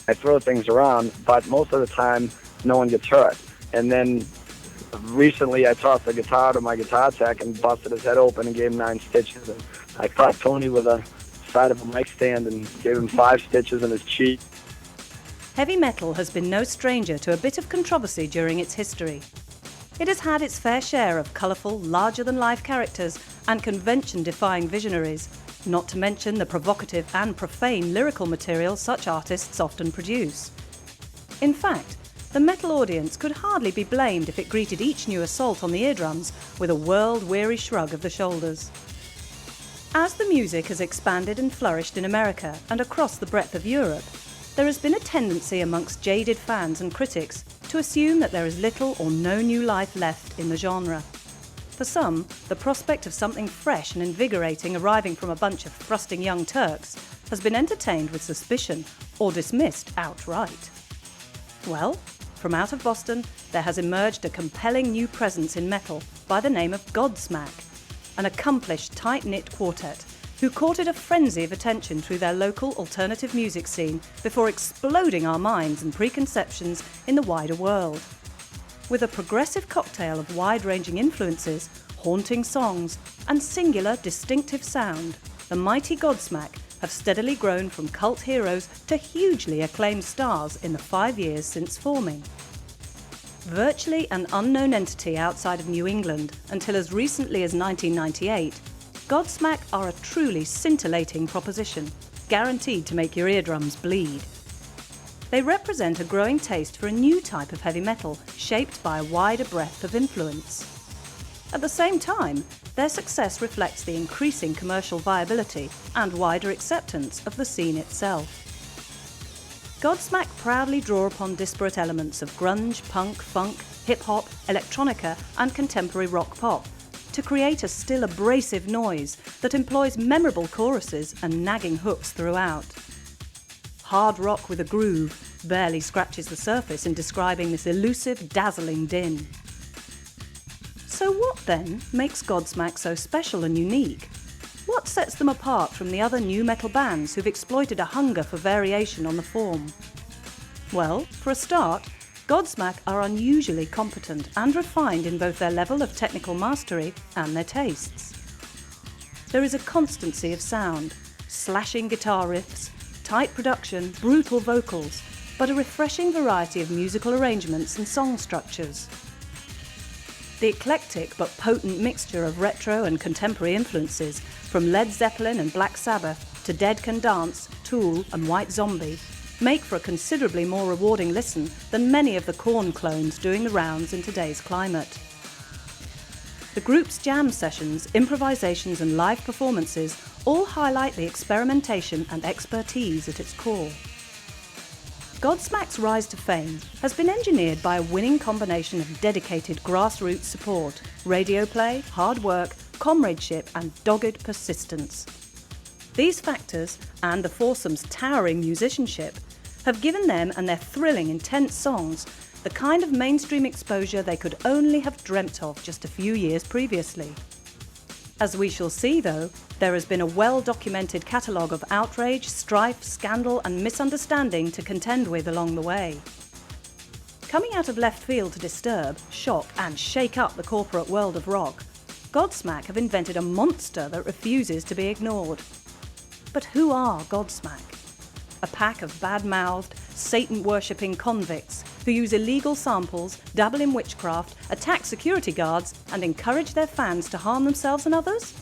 I throw things around, but most of the time, no one gets hurt. And then recently, I tossed a guitar to my guitar tech and busted his head open and gave him 9 stitches. And I caught Tony with a side of a mic stand and gave him 5 stitches in his cheek. Heavy metal has been no stranger to a bit of controversy during its history. It has had its fair share of colourful, larger-than-life characters and convention-defying visionaries, not to mention the provocative and profane lyrical material such artists often produce. In fact, the metal audience could hardly be blamed if it greeted each new assault on the eardrums with a world-weary shrug of the shoulders. As the music has expanded and flourished in America and across the breadth of Europe, there has been a tendency amongst jaded fans and critics to assume that there is little or no new life left in the genre. For some, the prospect of something fresh and invigorating arriving from a bunch of thrusting young Turks has been entertained with suspicion or dismissed outright. Well, from out of Boston, there has emerged a compelling new presence in metal by the name of Godsmack, an accomplished tight-knit quartet who courted a frenzy of attention through their local alternative music scene before exploding our minds and preconceptions in the wider world. With a progressive cocktail of wide-ranging influences, haunting songs, and singular, distinctive sound, the mighty Godsmack have steadily grown from cult heroes to hugely acclaimed stars in the 5 years since forming. Virtually an unknown entity outside of New England until as recently as 1998, Godsmack are a truly scintillating proposition, guaranteed to make your eardrums bleed. They represent a growing taste for a new type of heavy metal, shaped by a wider breadth of influence. At the same time, their success reflects the increasing commercial viability and wider acceptance of the scene itself. Godsmack proudly draw upon disparate elements of grunge, punk, funk, hip-hop, electronica and contemporary rock pop to create a still abrasive noise that employs memorable choruses and nagging hooks throughout. Hard rock with a groove barely scratches the surface in describing this elusive, dazzling din. So what then makes Godsmack so special and unique? What sets them apart from the other new metal bands who've exploited a hunger for variation on the form? Well, for a start, Godsmack are unusually competent and refined in both their level of technical mastery and their tastes. There is a constancy of sound, slashing guitar riffs, tight production, brutal vocals, but a refreshing variety of musical arrangements and song structures. The eclectic but potent mixture of retro and contemporary influences, from Led Zeppelin and Black Sabbath to Dead Can Dance, Tool and White Zombie, make for a considerably more rewarding listen than many of the Korn clones doing the rounds in today's climate. The group's jam sessions, improvisations and live performances all highlight the experimentation and expertise at its core. Godsmack's rise to fame has been engineered by a winning combination of dedicated grassroots support, radio play, hard work, comradeship and dogged persistence. These factors, and the foursome's towering musicianship, have given them and their thrilling, intense songs the kind of mainstream exposure they could only have dreamt of just a few years previously. As we shall see, though, there has been a well-documented catalogue of outrage, strife, scandal and misunderstanding to contend with along the way. Coming out of left field to disturb, shock and shake up the corporate world of rock, Godsmack have invented a monster that refuses to be ignored. But who are Godsmack? A pack of bad-mouthed, Satan-worshipping convicts who use illegal samples, dabble in witchcraft, attack security guards and encourage their fans to harm themselves and others?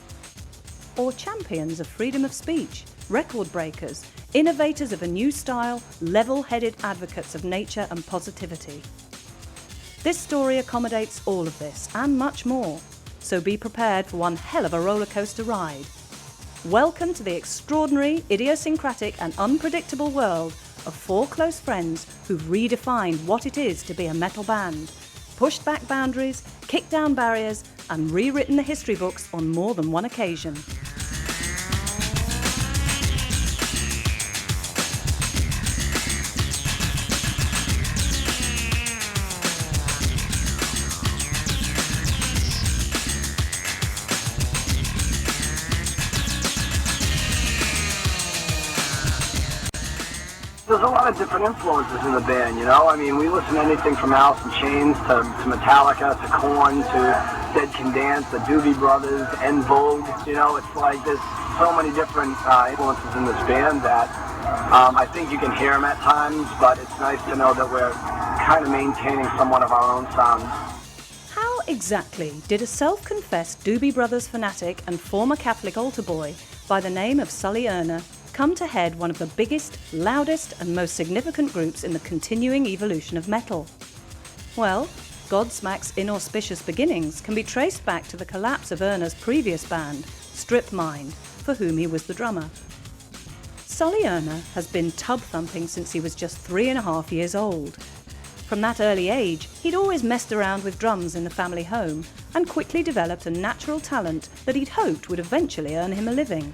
Or champions of freedom of speech, record breakers, innovators of a new style, level-headed advocates of nature and positivity? This story accommodates all of this and much more, so be prepared for one hell of a roller coaster ride. Welcome to the extraordinary, idiosyncratic and unpredictable world of 4 close friends who've redefined what it is to be a metal band, pushed back boundaries, kicked down barriers and rewritten the history books on more than one occasion. There's a lot of different influences in the band, you know? I mean, we listen to anything from Alice in Chains to Metallica to Korn to Dead Can Dance, the Doobie Brothers, En Vogue. You know, it's like there's so many different influences in this band that I think you can hear them at times, but it's nice to know that we're kind of maintaining somewhat of our own sound. How exactly did a self-confessed Doobie Brothers fanatic and former Catholic altar boy by the name of Sully Erna come to head one of the biggest, loudest and most significant groups in the continuing evolution of metal? Well, Godsmack's inauspicious beginnings can be traced back to the collapse of Erna's previous band, Strip Mind, for whom he was the drummer. Sully Erna has been tub thumping since he was just 3.5 years old. From that early age, he'd always messed around with drums in the family home and quickly developed a natural talent that he'd hoped would eventually earn him a living.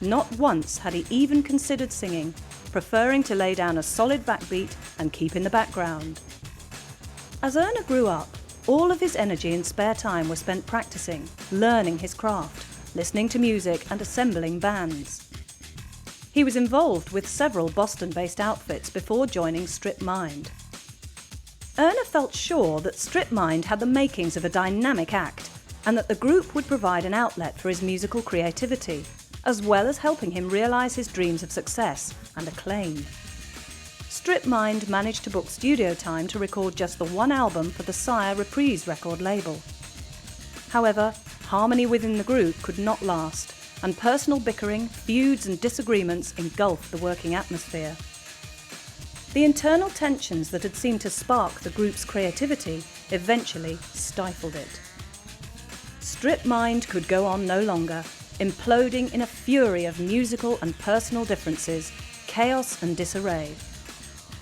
Not once had he even considered singing, preferring to lay down a solid backbeat and keep in the background. As Erna grew up, all of his energy and spare time were spent practicing, learning his craft, listening to music and assembling bands. He was involved with several Boston-based outfits before joining Strip Mind. Erna felt sure that Strip Mind had the makings of a dynamic act and that the group would provide an outlet for his musical creativity, as well as helping him realise his dreams of success and acclaim. Strip Mind managed to book studio time to record just the one album for the Sire Reprise record label. However, harmony within the group could not last, and personal bickering, feuds and disagreements engulfed the working atmosphere. The internal tensions that had seemed to spark the group's creativity eventually stifled it. Strip Mind could go on no longer, imploding in a fury of musical and personal differences, chaos and disarray.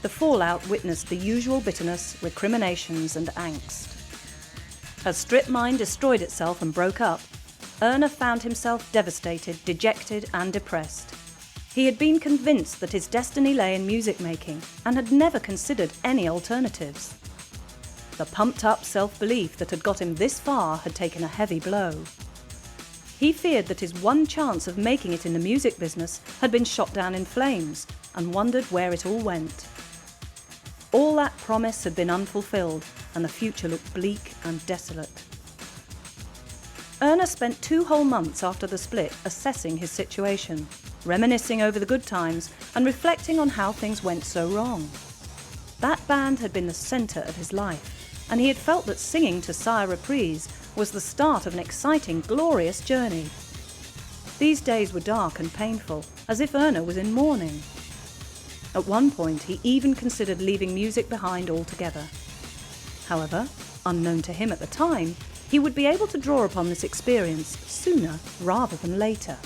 The fallout witnessed the usual bitterness, recriminations and angst. As Strip Mind destroyed itself and broke up, Erna found himself devastated, dejected and depressed. He had been convinced that his destiny lay in music making and had never considered any alternatives. The pumped-up self-belief that had got him this far had taken a heavy blow. He feared that his one chance of making it in the music business had been shot down in flames and wondered where it all went. All that promise had been unfulfilled and the future looked bleak and desolate. Erna spent 2 whole months after the split assessing his situation, reminiscing over the good times and reflecting on how things went so wrong. That band had been the centre of his life, and he had felt that singing to Sire Reprise was the start of an exciting, glorious journey. These days were dark and painful, as if Erna was in mourning. At one point, he even considered leaving music behind altogether. However, unknown to him at the time, he would be able to draw upon this experience sooner rather than later.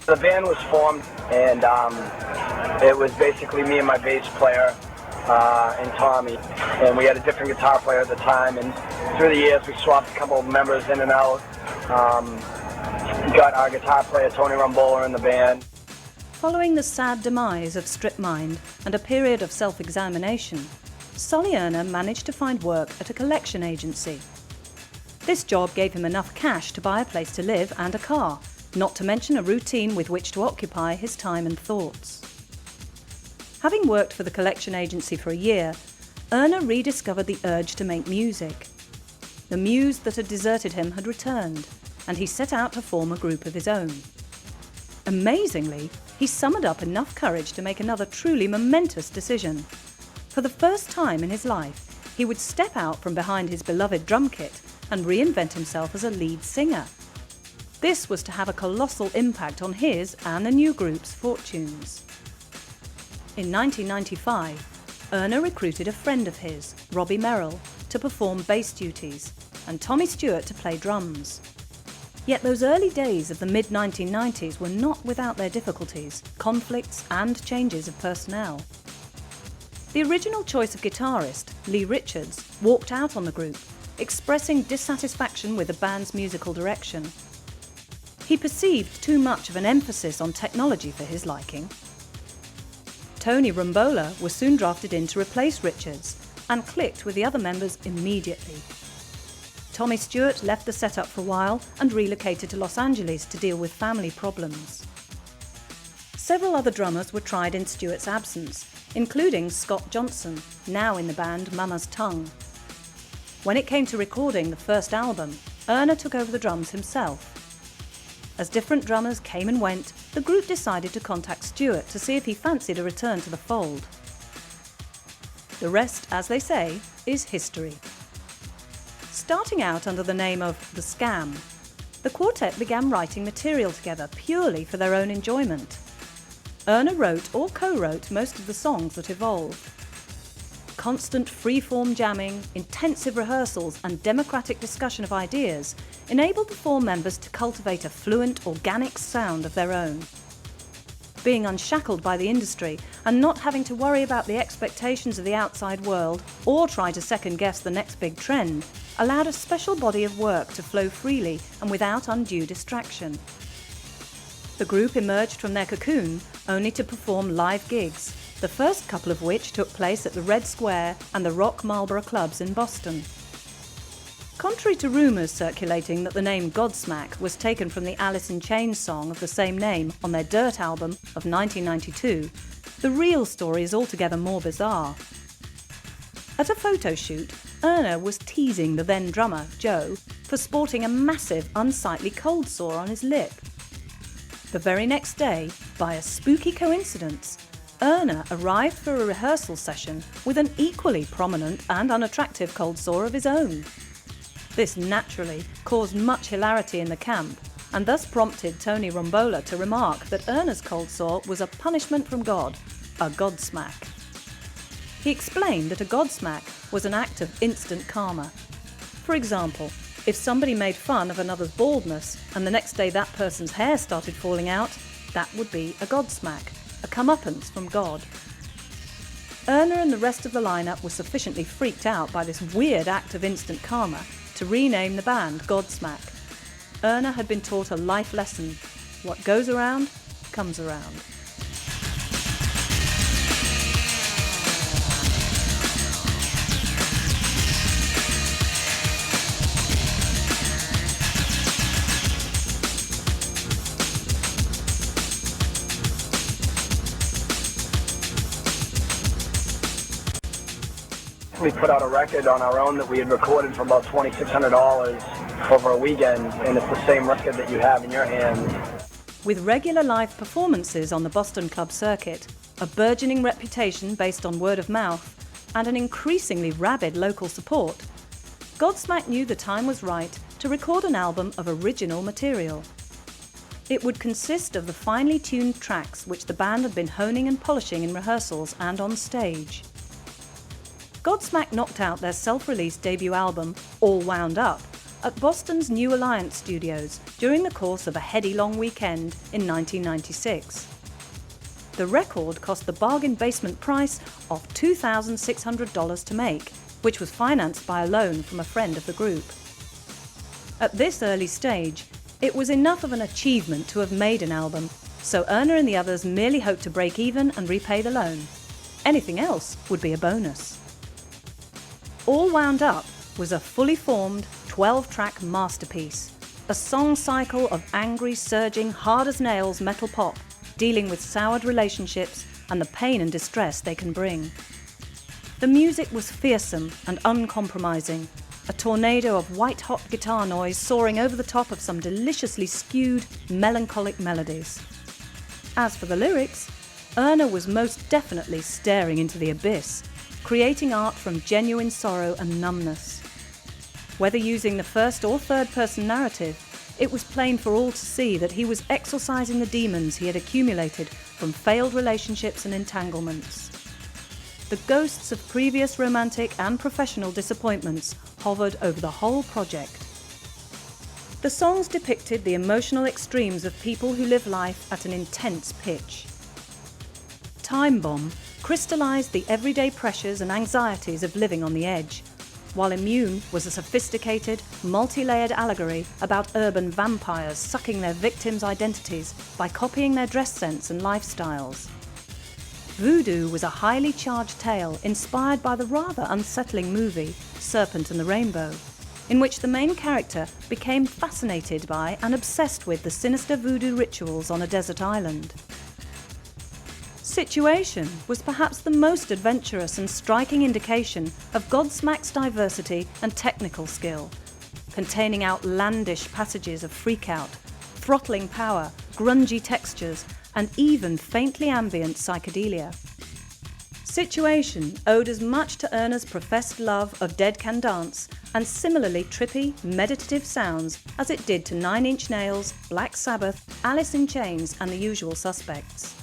The band was formed, and it was basically me and my bass player and Tommy, and we had a different guitar player at the time, and through the years we swapped a couple of members in and out. Got our guitar player Tony Rumbola in the band. Following the sad demise of Strip Mind and a period of self-examination, Sully Erna managed to find work at a collection agency. This job gave him enough cash to buy a place to live and a car, not to mention a routine with which to occupy his time and thoughts. Having worked for the collection agency for a year, Erna rediscovered the urge to make music. The muse that had deserted him had returned, and he set out to form a group of his own. Amazingly, he summoned up enough courage to make another truly momentous decision. For the first time in his life, he would step out from behind his beloved drum kit and reinvent himself as a lead singer. This was to have a colossal impact on his and the new group's fortunes. In 1995, Erna recruited a friend of his, Robbie Merrill, to perform bass duties, and Tommy Stewart to play drums. Yet those early days of the mid-1990s were not without their difficulties, conflicts and changes of personnel. The original choice of guitarist, Lee Richards, walked out on the group, expressing dissatisfaction with the band's musical direction. He perceived too much of an emphasis on technology for his liking. Tony Rumbola was soon drafted in to replace Richards and clicked with the other members immediately. Tommy Stewart left the setup for a while and relocated to Los Angeles to deal with family problems. Several other drummers were tried in Stewart's absence, including Scott Johnson, now in the band Mama's Tongue. When it came to recording the first album, Erna took over the drums himself. As different drummers came and went, the group decided to contact Stewart to see if he fancied a return to the fold. The rest, as they say, is history. Starting out under the name of The Scam, the quartet began writing material together purely for their own enjoyment. Erna wrote or co-wrote most of the songs that evolved. Constant free-form jamming, intensive rehearsals and democratic discussion of ideas enabled the four members to cultivate a fluent, organic sound of their own. Being unshackled by the industry and not having to worry about the expectations of the outside world or try to second-guess the next big trend allowed a special body of work to flow freely and without undue distraction. The group emerged from their cocoon only to perform live gigs, the first couple of which took place at the Red Square and the Rock Marlborough clubs in Boston. Contrary to rumours circulating that the name Godsmack was taken from the Alice in Chains song of the same name on their Dirt album of 1992, the real story is altogether more bizarre. At a photo shoot, Erna was teasing the then drummer, Joe, for sporting a massive, unsightly cold sore on his lip. The very next day, by a spooky coincidence, Erna arrived for a rehearsal session with an equally prominent and unattractive cold sore of his own. This naturally caused much hilarity in the camp, and thus prompted Tony Rumbola to remark that Erna's cold sore was a punishment from God, a Godsmack. He explained that a Godsmack was an act of instant karma. For example, if somebody made fun of another's baldness and the next day that person's hair started falling out, that would be a Godsmack, a comeuppance from God. Erna and the rest of the lineup were sufficiently freaked out by this weird act of instant karma to rename the band Godsmack. Erna had been taught a life lesson: what goes around, comes around. We put out a record on our own that we had recorded for about $2,600 over a weekend, and it's the same record that you have in your hands. With regular live performances on the Boston club circuit, a burgeoning reputation based on word of mouth, and an increasingly rabid local support, Godsmack knew the time was right to record an album of original material. It would consist of the finely tuned tracks which the band had been honing and polishing in rehearsals and on stage. Godsmack knocked out their self-released debut album, All Wound Up, at Boston's New Alliance Studios during the course of a heady long weekend in 1996. The record cost the bargain basement price of $2,600 to make, which was financed by a loan from a friend of the group. At this early stage, it was enough of an achievement to have made an album, so Erna and the others merely hoped to break even and repay the loan. Anything else would be a bonus. All Wound Up was a fully formed 12-track masterpiece, a song cycle of angry, surging, hard-as-nails metal pop, dealing with soured relationships and the pain and distress they can bring. The music was fearsome and uncompromising, a tornado of white-hot guitar noise soaring over the top of some deliciously skewed, melancholic melodies. As for the lyrics, Erna was most definitely staring into the abyss, creating art from genuine sorrow and numbness. Whether using the first or third-person narrative, it was plain for all to see that he was exorcising the demons he had accumulated from failed relationships and entanglements. The ghosts of previous romantic and professional disappointments hovered over the whole project. The songs depicted the emotional extremes of people who live life at an intense pitch. Time Bomb crystallised the everyday pressures and anxieties of living on the edge, while Immune was a sophisticated, multi-layered allegory about urban vampires sucking their victims' identities by copying their dress sense and lifestyles. Voodoo was a highly charged tale inspired by the rather unsettling movie Serpent and the Rainbow, in which the main character became fascinated by and obsessed with the sinister voodoo rituals on a desert island. Situation was perhaps the most adventurous and striking indication of Godsmack's diversity and technical skill, containing outlandish passages of freakout, throttling power, grungy textures, and even faintly ambient psychedelia. Situation owed as much to Erna's professed love of Dead Can Dance and similarly trippy, meditative sounds as it did to Nine Inch Nails, Black Sabbath, Alice in Chains, and the usual suspects.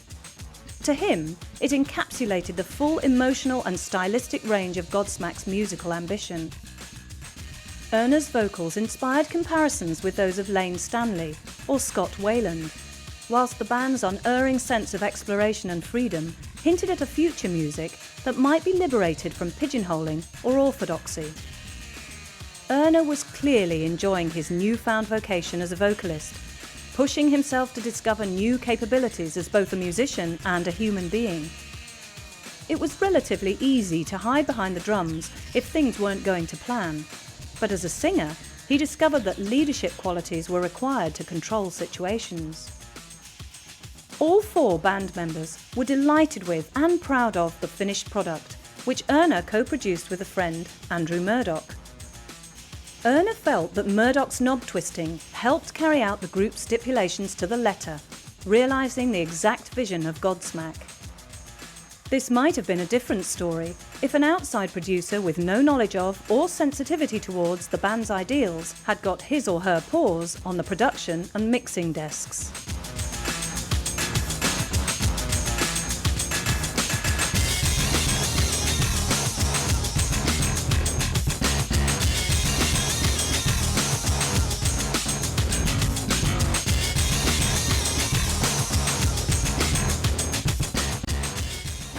To him, it encapsulated the full emotional and stylistic range of Godsmack's musical ambition. Erna's vocals inspired comparisons with those of Lane Stanley or Scott Weiland, whilst the band's unerring sense of exploration and freedom hinted at a future music that might be liberated from pigeonholing or orthodoxy. Erna was clearly enjoying his newfound vocation as a vocalist, pushing himself to discover new capabilities as both a musician and a human being. It was relatively easy to hide behind the drums if things weren't going to plan, but as a singer, he discovered that leadership qualities were required to control situations. All four band members were delighted with and proud of the finished product, which Erna co-produced with a friend, Andrew Murdoch. Erna felt that Murdoch's knob twisting helped carry out the group's stipulations to the letter, realising the exact vision of Godsmack. This might have been a different story if an outside producer with no knowledge of or sensitivity towards the band's ideals had got his or her paws on the production and mixing desks.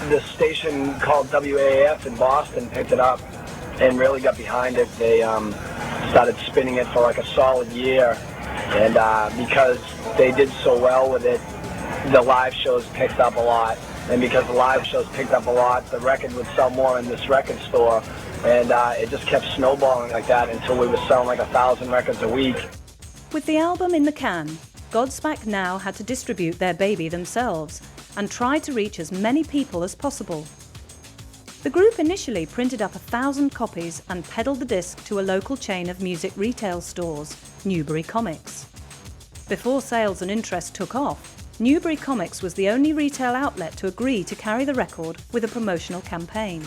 The station called WAAF in Boston picked it up and really got behind it. They started spinning it for like a solid year, and because they did so well with it, the live shows picked up a lot. And because the live shows picked up a lot, the record would sell more in this record store, and it just kept snowballing like that until we were selling like 1,000 records a week. With the album in the can, Godsmack now had to distribute their baby themselves and try to reach as many people as possible. The group initially printed up 1,000 copies and peddled the disc to a local chain of music retail stores, Newbury Comics. Before sales and interest took off, Newbury Comics was the only retail outlet to agree to carry the record with a promotional campaign.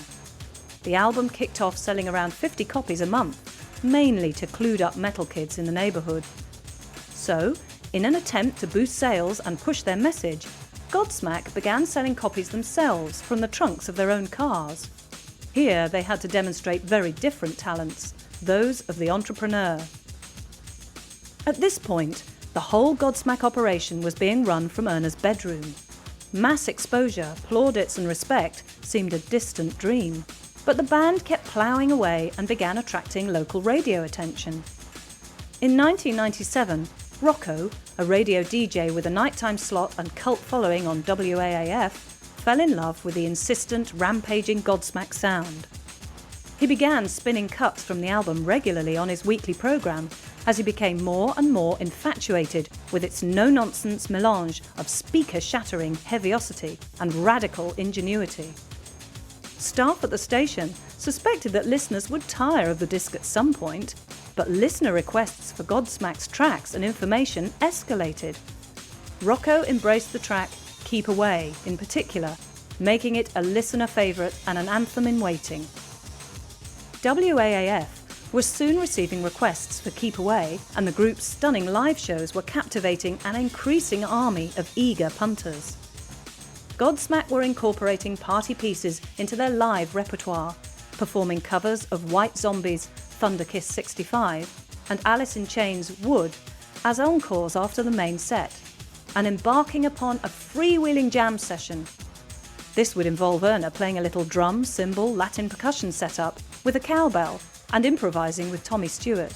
The album kicked off selling around 50 copies a month, mainly to clued-up metal kids in the neighbourhood. So, in an attempt to boost sales and push their message, Godsmack began selling copies themselves from the trunks of their own cars. Here they had to demonstrate very different talents, those of the entrepreneur. At this point, the whole Godsmack operation was being run from Erna's bedroom. Mass exposure, plaudits and respect seemed a distant dream, but the band kept ploughing away and began attracting local radio attention. In 1997, Rocco, a radio DJ with a nighttime slot and cult following on WAAF, fell in love with the insistent, rampaging Godsmack sound. He began spinning cuts from the album regularly on his weekly programme as he became more and more infatuated with its no-nonsense melange of speaker-shattering heaviosity and radical ingenuity. Staff at the station suspected that listeners would tire of the disc at some point, but listener requests for Godsmack's tracks and information escalated. Rocco embraced the track Keep Away in particular, making it a listener favourite and an anthem in waiting. WAAF was soon receiving requests for Keep Away, and the group's stunning live shows were captivating an increasing army of eager punters. Godsmack were incorporating party pieces into their live repertoire, performing covers of White Zombie's Thunder Kiss 65 and Alice in Chains' Wood as encores after the main set, and embarking upon a freewheeling jam session. This would involve Erna playing a little drum, cymbal, Latin percussion setup with a cowbell, and improvising with Tommy Stewart.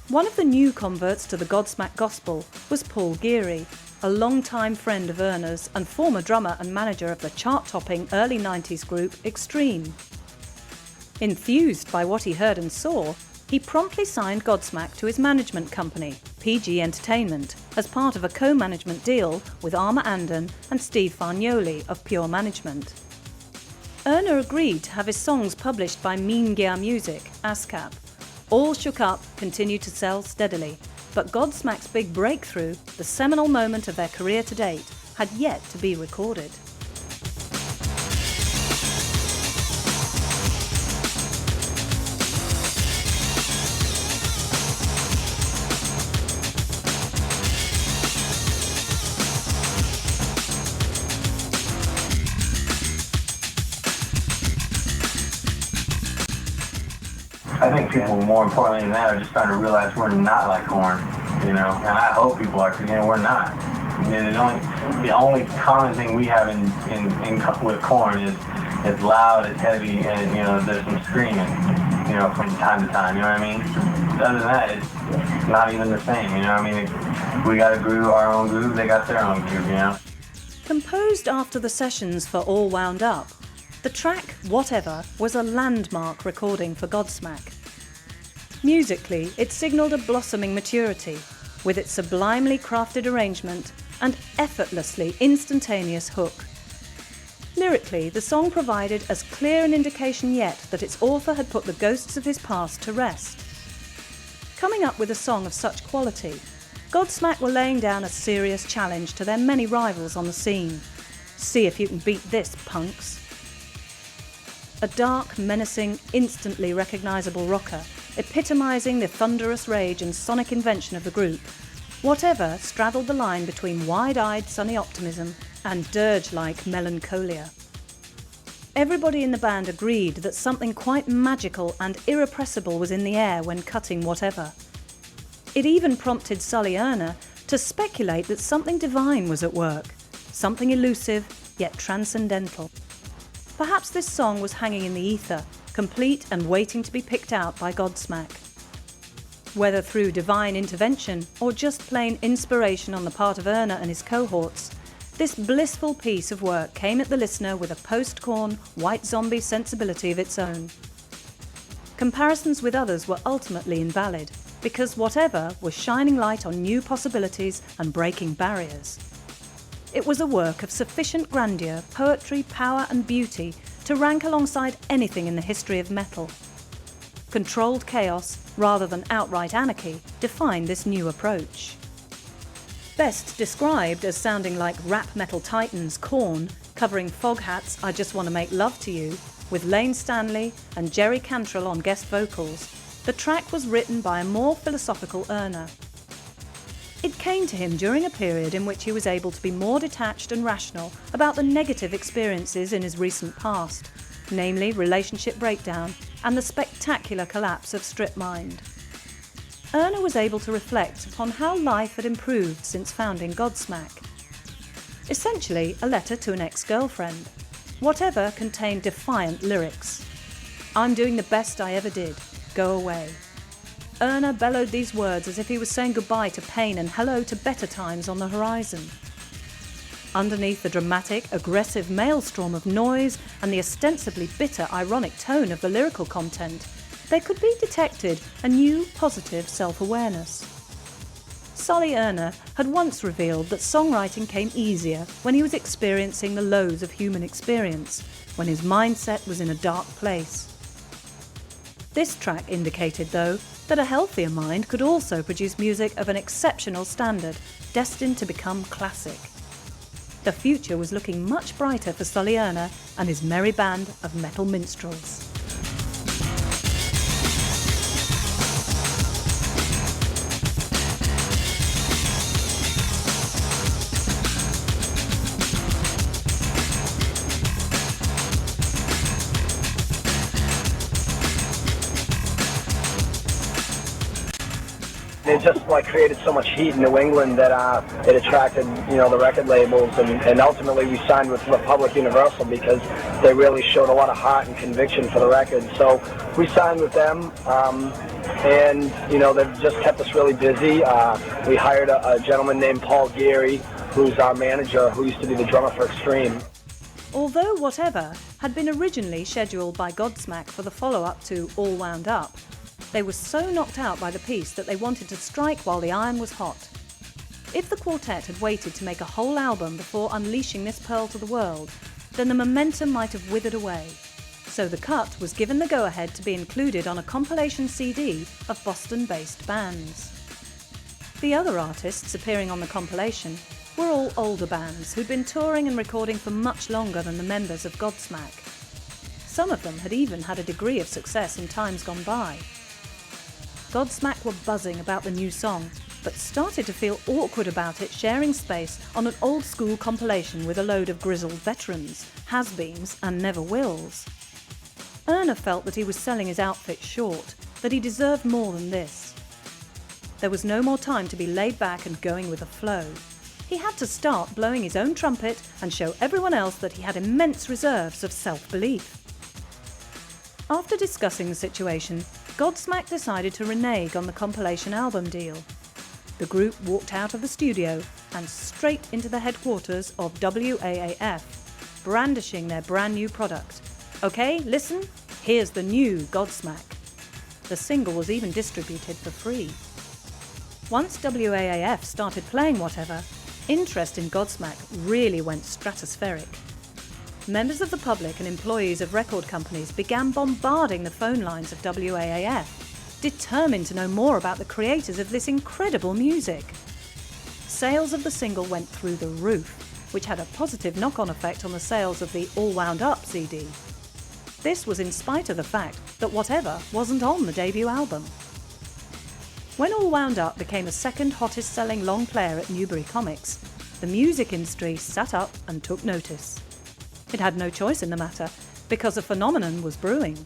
One of the new converts to the Godsmack gospel was Paul Geary, a long-time friend of Erna's and former drummer and manager of the chart-topping early 90s group Extreme. Enthused by what he heard and saw, he promptly signed Godsmack to his management company, PG Entertainment, as part of a co-management deal with Arma Anden and Steve Fargnoli of Pure Management. Erna agreed to have his songs published by Mean Gear Music, ASCAP. All Shook Up continued to sell steadily, but Godsmack's big breakthrough, the seminal moment of their career to date, had yet to be recorded. I think people, more importantly than that, are just starting to realize we're not like Korn, and I hope people are, because we're not. The only common thing we have with Korn is loud, it's heavy, and there's some screaming, from time to time. You know what I mean? Other than that, it's not even the same. We got a groove, our own groove. They got their own groove. Composed after the sessions for All Wound Up, the track Whatever was a landmark recording for Godsmack. Musically, it signalled a blossoming maturity, with its sublimely crafted arrangement and effortlessly instantaneous hook. Lyrically, the song provided as clear an indication yet that its author had put the ghosts of his past to rest. Coming up with a song of such quality, Godsmack were laying down a serious challenge to their many rivals on the scene. See if you can beat this, punks. A dark, menacing, instantly recognisable rocker, epitomising the thunderous rage and sonic invention of the group, Whatever straddled the line between wide-eyed sunny optimism and dirge-like melancholia. Everybody in the band agreed that something quite magical and irrepressible was in the air when cutting Whatever. It even prompted Sully Erna to speculate that something divine was at work, something elusive yet transcendental. Perhaps this song was hanging in the ether, complete and waiting to be picked out by Godsmack. Whether through divine intervention or just plain inspiration on the part of Erna and his cohorts, this blissful piece of work came at the listener with a post-Korn, white zombie sensibility of its own. Comparisons with others were ultimately invalid, because Whatever was shining light on new possibilities and breaking barriers. It was a work of sufficient grandeur, poetry, power and beauty to rank alongside anything in the history of metal. Controlled chaos, rather than outright anarchy, defined this new approach. Best described as sounding like rap metal titans Korn, covering Foghat's I Just Want to Make Love to You, with Lane Stanley and Jerry Cantrell on guest vocals, the track was written by a more philosophical Erna. It came to him during a period in which he was able to be more detached and rational about the negative experiences in his recent past, namely relationship breakdown and the spectacular collapse of Strip Mind. Erna was able to reflect upon how life had improved since founding Godsmack. Essentially, a letter to an ex-girlfriend. Whatever contained defiant lyrics. I'm doing the best I ever did. Go away. Erna bellowed these words as if he was saying goodbye to pain and hello to better times on the horizon. Underneath the dramatic, aggressive maelstrom of noise and the ostensibly bitter, ironic tone of the lyrical content, there could be detected a new, positive self-awareness. Sully Erna had once revealed that songwriting came easier when he was experiencing the lows of human experience, when his mindset was in a dark place. This track indicated, though, that a healthier mind could also produce music of an exceptional standard, destined to become classic. The future was looking much brighter for Sully Erna and his merry band of metal minstrels. It just like created so much heat in New England that it attracted, the record labels, and ultimately we signed with Republic Universal because they really showed a lot of heart and conviction for the record. So we signed with them, and they've just kept us really busy. We hired a gentleman named Paul Geary, who's our manager, who used to be the drummer for Extreme. Although Whatever had been originally scheduled by Godsmack for the follow-up to All Wound Up, they were so knocked out by the piece that they wanted to strike while the iron was hot. If the quartet had waited to make a whole album before unleashing this pearl to the world, then the momentum might have withered away. So the cut was given the go-ahead to be included on a compilation CD of Boston-based bands. The other artists appearing on the compilation were all older bands who'd been touring and recording for much longer than the members of Godsmack. Some of them had even had a degree of success in times gone by. Godsmack were buzzing about the new song, but started to feel awkward about it sharing space on an old-school compilation with a load of grizzled veterans, has-beens and never-wills. Erna felt that he was selling his outfit short, that he deserved more than this. There was no more time to be laid back and going with the flow. He had to start blowing his own trumpet and show everyone else that he had immense reserves of self-belief. After discussing the situation, Godsmack decided to renege on the compilation album deal. The group walked out of the studio and straight into the headquarters of WAAF, brandishing their brand new product. Okay, listen, here's the new Godsmack. The single was even distributed for free. Once WAAF started playing Whatever, interest in Godsmack really went stratospheric. Members of the public and employees of record companies began bombarding the phone lines of WAAF, determined to know more about the creators of this incredible music. Sales of the single went through the roof, which had a positive knock-on effect on the sales of the All Wound Up CD. This was in spite of the fact that Whatever wasn't on the debut album. When All Wound Up became the second hottest selling long player at Newbury Comics, the music industry sat up and took notice. It had no choice in the matter, because a phenomenon was brewing.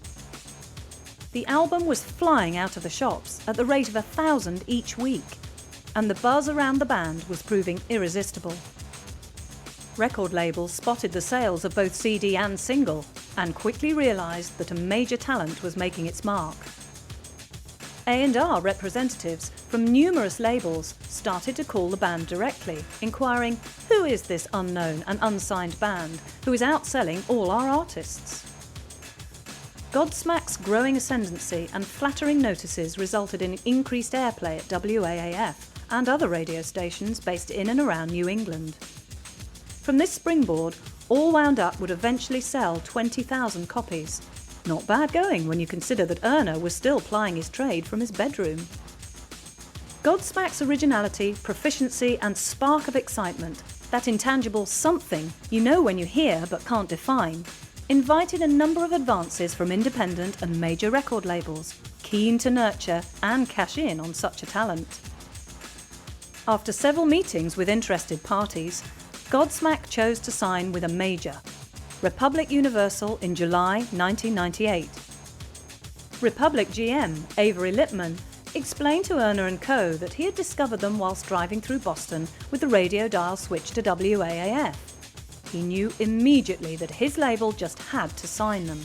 The album was flying out of the shops at the rate of 1,000 each week, and the buzz around the band was proving irresistible. Record labels spotted the sales of both CD and single, and quickly realised that a major talent was making its mark. A&R representatives from numerous labels started to call the band directly, inquiring, who is this unknown and unsigned band who is outselling all our artists? Godsmack's growing ascendancy and flattering notices resulted in increased airplay at WAAF and other radio stations based in and around New England. From this springboard, All Wound Up would eventually sell 20,000 copies. Not bad going when you consider that Erna was still plying his trade from his bedroom. Godsmack's originality, proficiency and spark of excitement, that intangible something you know when you hear but can't define, invited a number of advances from independent and major record labels, keen to nurture and cash in on such a talent. After several meetings with interested parties, Godsmack chose to sign with a major, Republic Universal, in July 1998. Republic GM Avery Lippman explained to Erna and Co. that he had discovered them whilst driving through Boston with the radio dial switched to WAAF. He knew immediately that his label just had to sign them.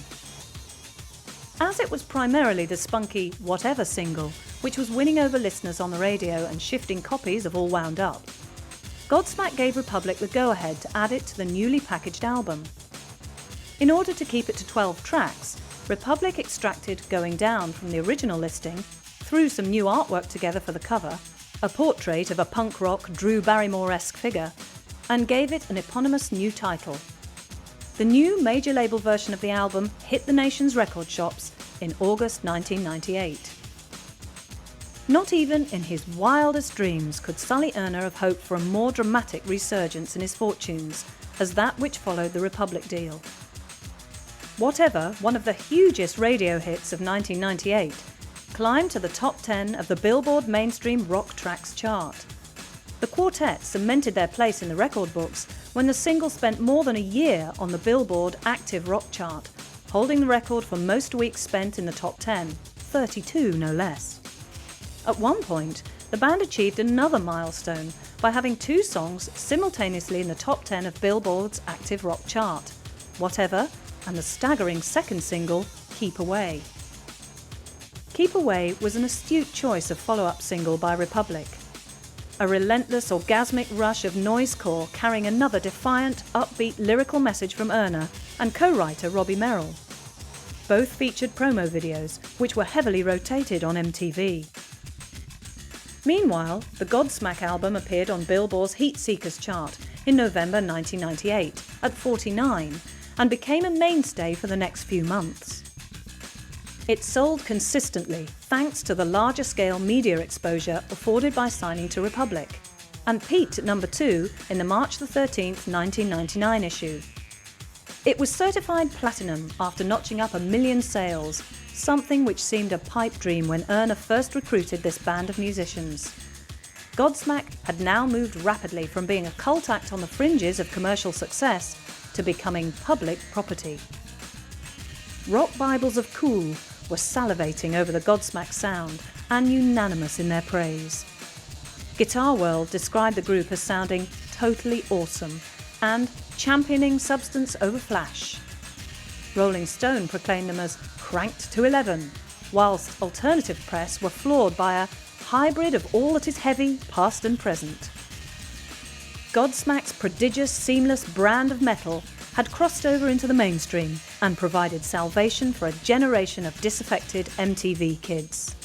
As it was primarily the spunky Whatever single, which was winning over listeners on the radio and shifting copies of All Wound Up, Godsmack gave Republic the go-ahead to add it to the newly packaged album. In order to keep it to 12 tracks, Republic extracted Going Down from the original listing, threw some new artwork together for the cover, a portrait of a punk rock Drew Barrymore-esque figure, and gave it an eponymous new title. The new major label version of the album hit the nation's record shops in August 1998. Not even in his wildest dreams could Sully Erna have hoped for a more dramatic resurgence in his fortunes as that which followed the Republic deal. Whatever, one of the hugest radio hits of 1998, climbed to the top 10 of the Billboard Mainstream Rock Tracks chart. The quartet cemented their place in the record books when the single spent more than a year on the Billboard Active Rock chart, holding the record for most weeks spent in the top 10, 32 no less. At one point, the band achieved another milestone by having 2 songs simultaneously in the top 10 of Billboard's active rock chart, Whatever and the staggering second single, Keep Away. Keep Away was an astute choice of follow-up single by Republic. A relentless orgasmic rush of noisecore carrying another defiant, upbeat lyrical message from Erna and co-writer Robbie Merrill. Both featured promo videos, which were heavily rotated on MTV. Meanwhile, the Godsmack album appeared on Billboard's Heat Seekers chart in November 1998 at 49 and became a mainstay for the next few months. It sold consistently thanks to the larger-scale media exposure afforded by signing to Republic, and peaked at number 2 in the March 13, 1999 issue. It was certified platinum after notching up 1 million sales, something which seemed a pipe dream when Erna first recruited this band of musicians. Godsmack had now moved rapidly from being a cult act on the fringes of commercial success to becoming public property. Rock Bibles of cool were salivating over the Godsmack sound and unanimous in their praise. Guitar World described the group as sounding totally awesome and championing substance over flash. Rolling Stone proclaimed them as cranked to 11, whilst alternative press were floored by a hybrid of all that is heavy, past and present. Godsmack's prodigious, seamless brand of metal had crossed over into the mainstream and provided salvation for a generation of disaffected MTV kids.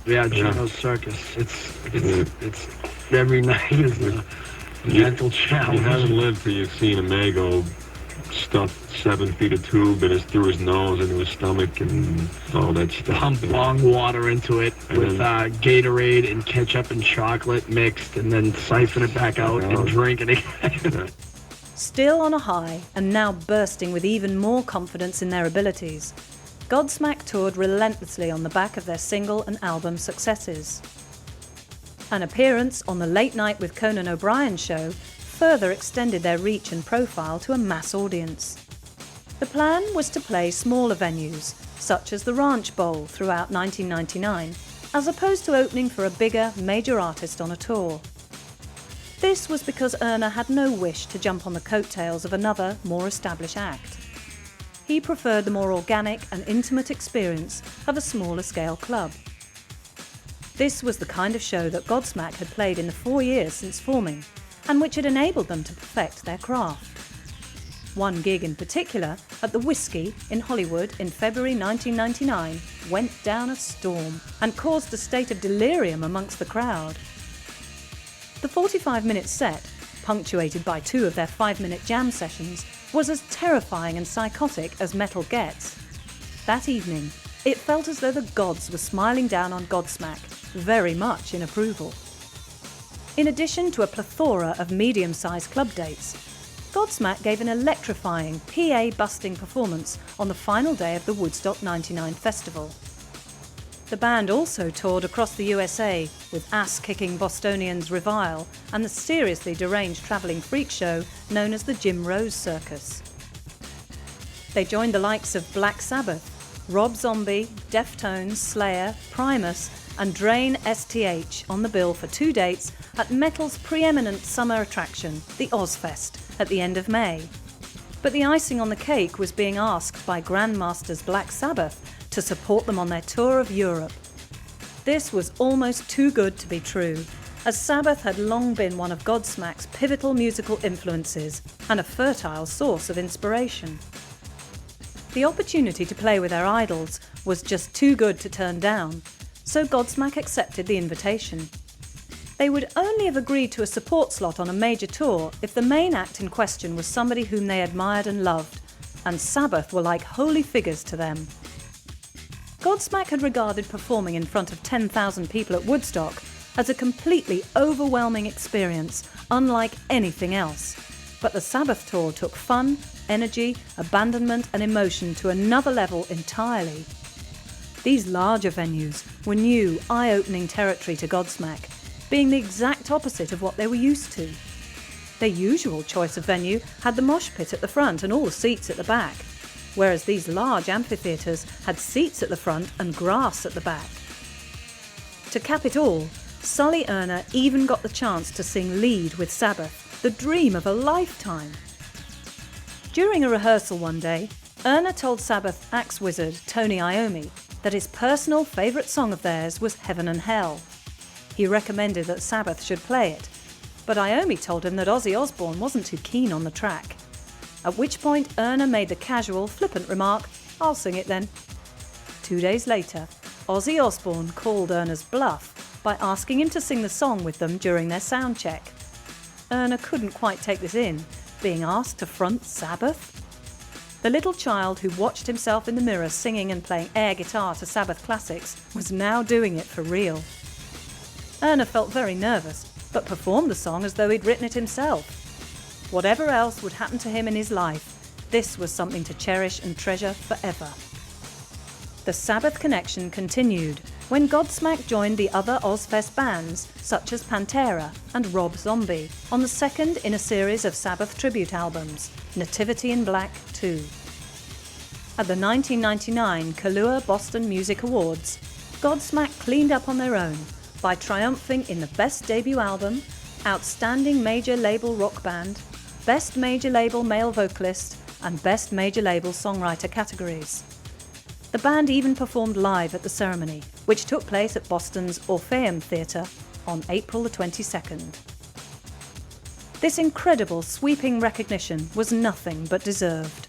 Yeah, Gino's Circus. It's every night is a mental challenge. You haven't lived till you've seen a Mago stuff 7 feet of tube and it's through his nose into his stomach and all that stuff. Pump bong water into it with Gatorade and ketchup and chocolate mixed, and then siphon it back out and drink it again. Still on a high and now bursting with even more confidence in their abilities, Godsmack toured relentlessly on the back of their single and album successes. An appearance on the Late Night with Conan O'Brien show further extended their reach and profile to a mass audience. The plan was to play smaller venues, such as the Ranch Bowl throughout 1999, as opposed to opening for a bigger, major artist on a tour. This was because Erna had no wish to jump on the coattails of another, more established act. He preferred the more organic and intimate experience of a smaller scale club. This was the kind of show that Godsmack had played in the 4 years since forming, and which had enabled them to perfect their craft. One gig in particular, at the Whiskey in Hollywood in February 1999, went down a storm and caused a state of delirium amongst the crowd. The 45-minute set, punctuated by 2 of their 5-minute jam sessions, was as terrifying and psychotic as metal gets. That evening, it felt as though the gods were smiling down on Godsmack, very much in approval. In addition to a plethora of medium-sized club dates, Godsmack gave an electrifying, PA-busting performance on the final day of the Woodstock '99 festival. The band also toured across the USA with ass-kicking Bostonians Revile and the seriously deranged travelling freak show known as the Jim Rose Circus. They joined the likes of Black Sabbath, Rob Zombie, Deftones, Slayer, Primus and Drain STH on the bill for 2 dates at metal's preeminent summer attraction, the Ozfest, at the end of May. But the icing on the cake was being asked by Grandmasters Black Sabbath to support them on their tour of Europe. This was almost too good to be true, as Sabbath had long been one of Godsmack's pivotal musical influences and a fertile source of inspiration. The opportunity to play with their idols was just too good to turn down, so Godsmack accepted the invitation. They would only have agreed to a support slot on a major tour if the main act in question was somebody whom they admired and loved, and Sabbath were like holy figures to them. Godsmack had regarded performing in front of 10,000 people at Woodstock as a completely overwhelming experience, unlike anything else. But the Sabbath tour took fun, energy, abandonment and emotion to another level entirely. These larger venues were new, eye-opening territory to Godsmack, being the exact opposite of what they were used to. Their usual choice of venue had the mosh pit at the front and all the seats at the back, whereas these large amphitheatres had seats at the front and grass at the back. To cap it all, Sully Erna even got the chance to sing lead with Sabbath, the dream of a lifetime. During a rehearsal one day, Erna told Sabbath axe wizard Tony Iommi that his personal favourite song of theirs was Heaven and Hell. He recommended that Sabbath should play it, but Iommi told him that Ozzy Osbourne wasn't too keen on the track. At which point Erna made the casual, flippant remark, "I'll sing it then." 2 days later, Ozzy Osbourne called Erna's bluff by asking him to sing the song with them during their sound check. Erna couldn't quite take this in, being asked to front Sabbath. The little child who watched himself in the mirror singing and playing air guitar to Sabbath classics was now doing it for real. Erna felt very nervous, but performed the song as though he'd written it himself. Whatever else would happen to him in his life, this was something to cherish and treasure forever. The Sabbath connection continued when Godsmack joined the other Ozfest bands, such as Pantera and Rob Zombie, on the second in a series of Sabbath tribute albums, Nativity in Black 2. At the 1999 Kahlua Boston Music Awards, Godsmack cleaned up on their own by triumphing in the Best Debut Album, Outstanding Major Label Rock Band, Best Major Label Male Vocalist, and Best Major Label Songwriter categories. The band even performed live at the ceremony, which took place at Boston's Orpheum Theatre on April the 22nd. This incredible, sweeping recognition was nothing but deserved.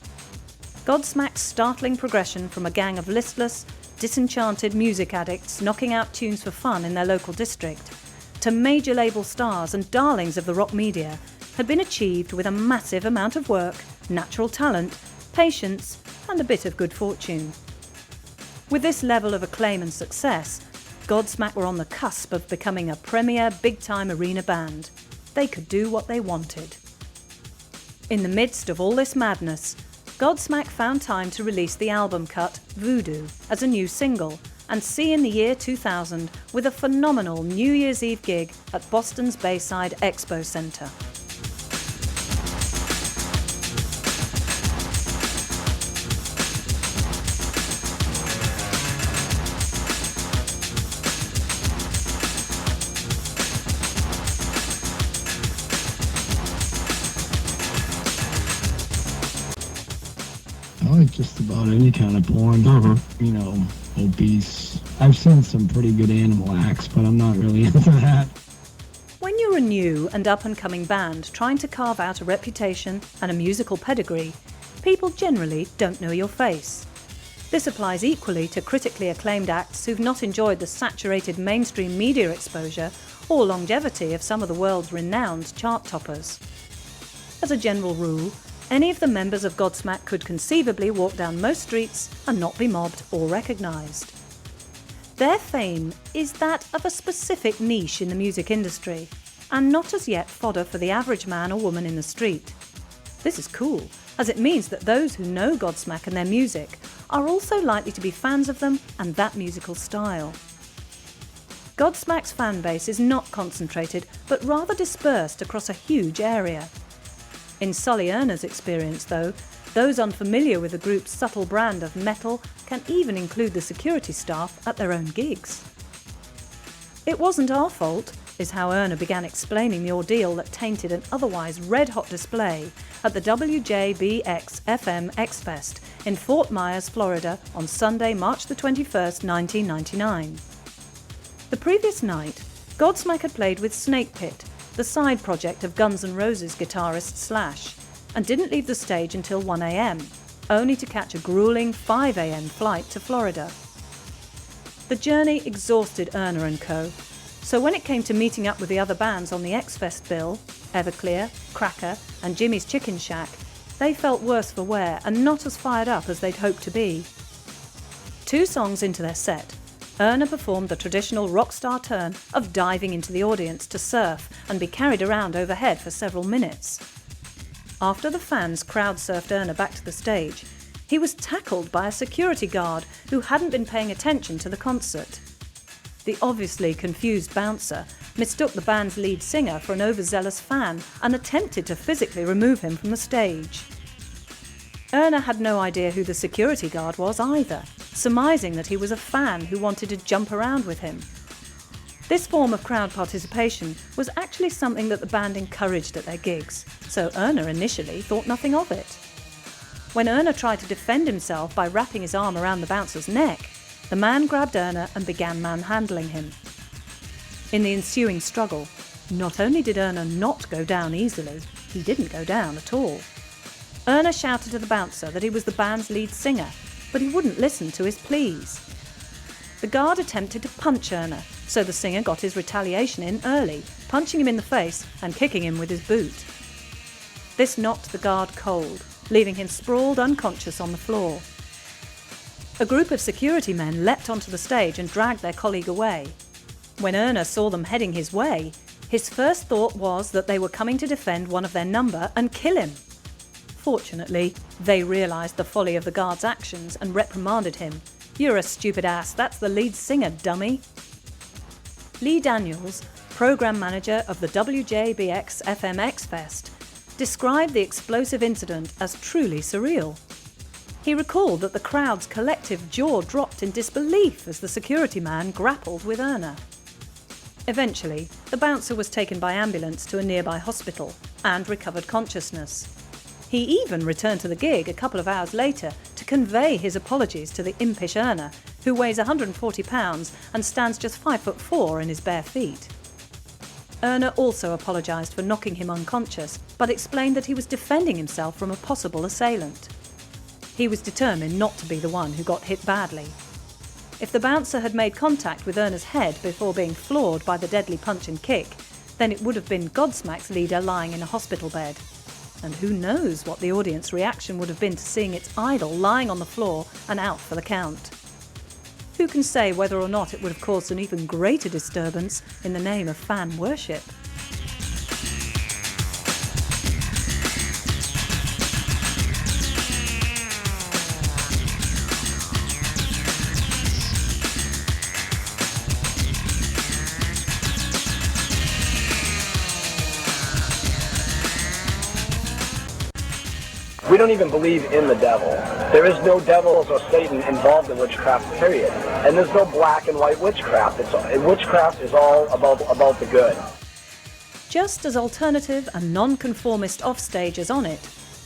Godsmack's startling progression from a gang of listless, disenchanted music addicts knocking out tunes for fun in their local district, to major label stars and darlings of the rock media, had been achieved with a massive amount of work, natural talent, patience, and a bit of good fortune. With this level of acclaim and success, Godsmack were on the cusp of becoming a premier big-time arena band. They could do what they wanted. In the midst of all this madness, Godsmack found time to release the album cut Voodoo as a new single, and see in the year 2000 with a phenomenal New Year's Eve gig at Boston's Bayside Expo Centre. I like just about any kind of porn. You know, obese. I've seen some pretty good animal acts, but I'm not really into that. When you're a new and up-and-coming band trying to carve out a reputation and a musical pedigree, people generally don't know your face. This applies equally to critically acclaimed acts who've not enjoyed the saturated mainstream media exposure or longevity of some of the world's renowned chart toppers. As a general rule, any of the members of Godsmack could conceivably walk down most streets and not be mobbed or recognised. Their fame is that of a specific niche in the music industry, and not as yet fodder for the average man or woman in the street. This is cool, as it means that those who know Godsmack and their music are also likely to be fans of them and that musical style. Godsmack's fan base is not concentrated, but rather dispersed across a huge area. In Sully Erna's experience, though, those unfamiliar with the group's subtle brand of metal can even include the security staff at their own gigs. "It wasn't our fault," is how Erna began explaining the ordeal that tainted an otherwise red-hot display at the WJBX-FM X-Fest in Fort Myers, Florida on Sunday, March the 21st, 1999. The previous night, Godsmack had played with Snake Pit, the side project of Guns N' Roses guitarist Slash, and didn't leave the stage until 1 a.m, only to catch a grueling 5 a.m. flight to Florida. The journey exhausted Erna and co, so when it came to meeting up with the other bands on the X-Fest bill, Everclear, Cracker and Jimmy's Chicken Shack, they felt worse for wear and not as fired up as they'd hoped to be. 2 songs into their set, Erna performed the traditional rock star turn of diving into the audience to surf and be carried around overhead for several minutes. After the fans crowd surfed Erna back to the stage, He was tackled by a security guard who hadn't been paying attention to the concert. The obviously confused bouncer mistook the band's lead singer for an overzealous fan and attempted to physically remove him from the stage. Erna had no idea who the security guard was either, surmising that he was a fan who wanted to jump around with him. This form of crowd participation was actually something that the band encouraged at their gigs, so Erna initially thought nothing of it. When Erna tried to defend himself by wrapping his arm around the bouncer's neck, the man grabbed Erna and began manhandling him. In the ensuing struggle, not only did Erna not go down easily, he didn't go down at all. Erna shouted to the bouncer that he was the band's lead singer, but he wouldn't listen to his pleas. The guard attempted to punch Erna, so the singer got his retaliation in early, punching him in the face and kicking him with his boot. This knocked the guard cold, leaving him sprawled unconscious on the floor. A group of security men leapt onto the stage and dragged their colleague away. When Erna saw them heading his way, his first thought was that they were coming to defend one of their number and kill him. Fortunately, they realised the folly of the guard's actions and reprimanded him. "You're a stupid ass, that's the lead singer, dummy." Lee Daniels, programme manager of the WJBX FMX Fest, described the explosive incident as truly surreal. He recalled that the crowd's collective jaw dropped in disbelief as the security man grappled with Erna. Eventually, the bouncer was taken by ambulance to a nearby hospital and recovered consciousness. He even returned to the gig a couple of hours later to convey his apologies to the impish Erna, who weighs 140 pounds and stands just 5'4" in his bare feet. Erna also apologised for knocking him unconscious, but explained that he was defending himself from a possible assailant. He was determined not to be the one who got hit badly. If the bouncer had made contact with Erna's head before being floored by the deadly punch and kick, then it would have been Godsmack's leader lying in a hospital bed. And who knows what the audience reaction would have been to seeing its idol lying on the floor and out for the count. Who can say whether or not it would have caused an even greater disturbance in the name of fan worship? We don't even believe in the devil. There is no devils or Satan involved in witchcraft, period. And there's no black and white witchcraft. Witchcraft is all about the good. Just as alternative and non-conformist offstage as on it,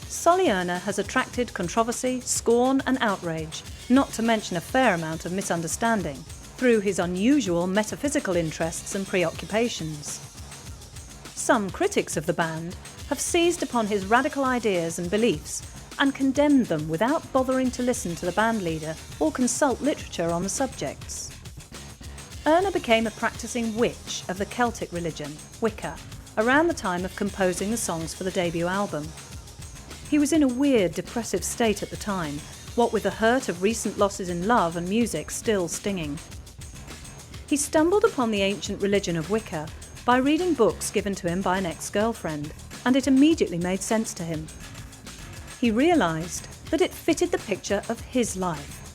Sully Erna has attracted controversy, scorn and outrage, not to mention a fair amount of misunderstanding, through his unusual metaphysical interests and preoccupations. Some critics of the band have seized upon his radical ideas and beliefs and condemned them without bothering to listen to the bandleader or consult literature on the subjects. Erna became a practicing witch of the Celtic religion, Wicca, around the time of composing the songs for the debut album. He was in a weird, depressive state at the time, what with the hurt of recent losses in love and music still stinging. He stumbled upon the ancient religion of Wicca by reading books given to him by an ex-girlfriend, and it immediately made sense to him. He realised that it fitted the picture of his life.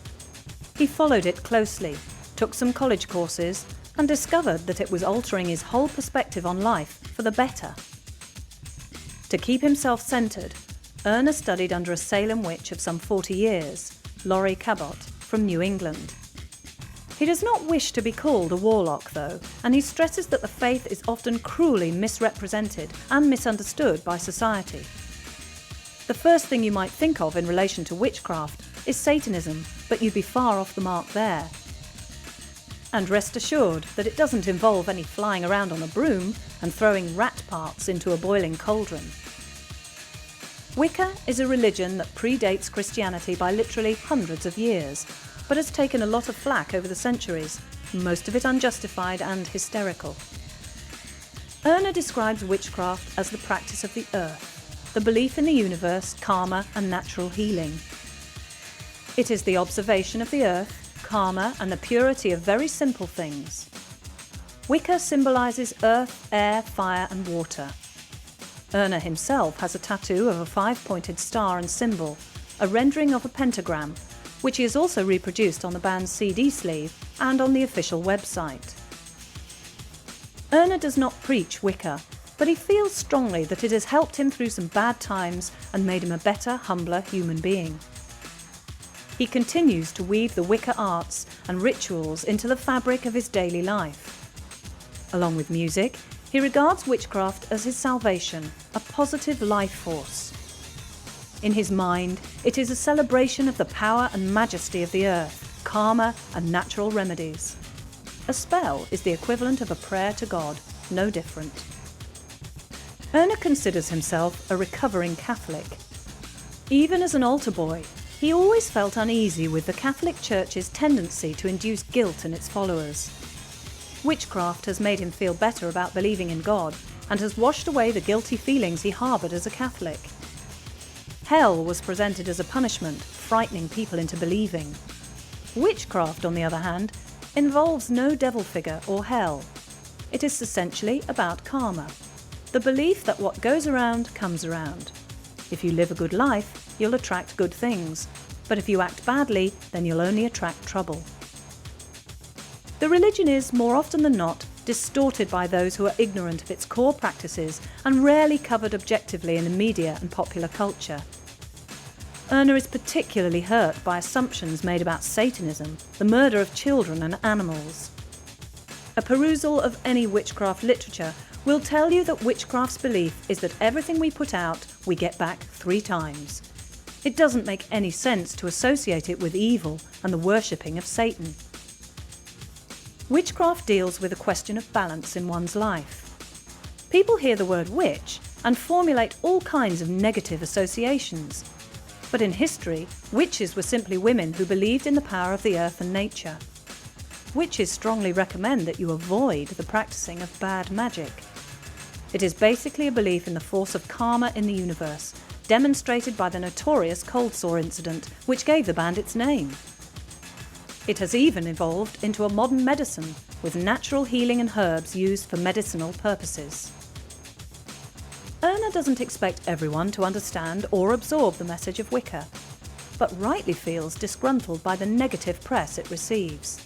He followed it closely, took some college courses, and discovered that it was altering his whole perspective on life for the better. To keep himself centred, Erna studied under a Salem witch of some 40 years, Laurie Cabot, from New England. He does not wish to be called a warlock, though, and he stresses that the faith is often cruelly misrepresented and misunderstood by society. The first thing you might think of in relation to witchcraft is Satanism, but you'd be far off the mark there. And rest assured that it doesn't involve any flying around on a broom and throwing rat parts into a boiling cauldron. Wicca is a religion that predates Christianity by literally hundreds of years, but has taken a lot of flack over the centuries, most of it unjustified and hysterical. Erna describes witchcraft as the practice of the earth, the belief in the universe, karma and natural healing. It is the observation of the earth, karma and the purity of very simple things. Wicca symbolises earth, air, fire and water. Erna himself has a tattoo of a 5-pointed star and symbol, a rendering of a pentagram, which he has also reproduced on the band's CD sleeve and on the official website. Erna does not preach Wicca, but he feels strongly that it has helped him through some bad times and made him a better, humbler human being. He continues to weave the Wicca arts and rituals into the fabric of his daily life. Along with music, he regards witchcraft as his salvation, a positive life force. In his mind, it is a celebration of the power and majesty of the earth, karma and natural remedies. A spell is the equivalent of a prayer to God, no different. Erna considers himself a recovering Catholic. Even as an altar boy, he always felt uneasy with the Catholic Church's tendency to induce guilt in its followers. Witchcraft has made him feel better about believing in God and has washed away the guilty feelings he harboured as a Catholic. Hell was presented as a punishment, frightening people into believing. Witchcraft, on the other hand, involves no devil figure or hell. It is essentially about karma, the belief that what goes around comes around. If you live a good life, you'll attract good things, but if you act badly, then you'll only attract trouble. The religion is, more often than not, distorted by those who are ignorant of its core practices and rarely covered objectively in the media and popular culture. Erna is particularly hurt by assumptions made about Satanism, the murder of children and animals. A perusal of any witchcraft literature will tell you that witchcraft's belief is that everything we put out, we get back 3 times. It doesn't make any sense to associate it with evil and the worshipping of Satan. Witchcraft deals with a question of balance in one's life. People hear the word witch and formulate all kinds of negative associations. But in history, witches were simply women who believed in the power of the earth and nature. Witches strongly recommend that you avoid the practicing of bad magic. It is basically a belief in the force of karma in the universe, demonstrated by the notorious cold sore incident, which gave the band its name. It has even evolved into a modern medicine, with natural healing and herbs used for medicinal purposes. Erna doesn't expect everyone to understand or absorb the message of Wicca, but rightly feels disgruntled by the negative press it receives.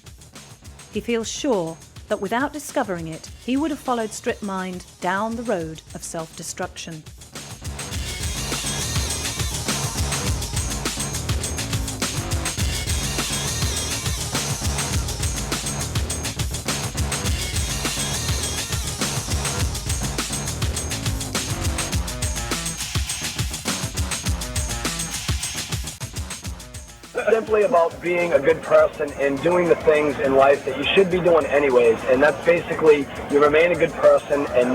He feels sure that without discovering it, he would have followed Strip Mind down the road of self-destruction. Simply about being a good person and doing the things in life that you should be doing anyways, and that's basically you remain a good person, and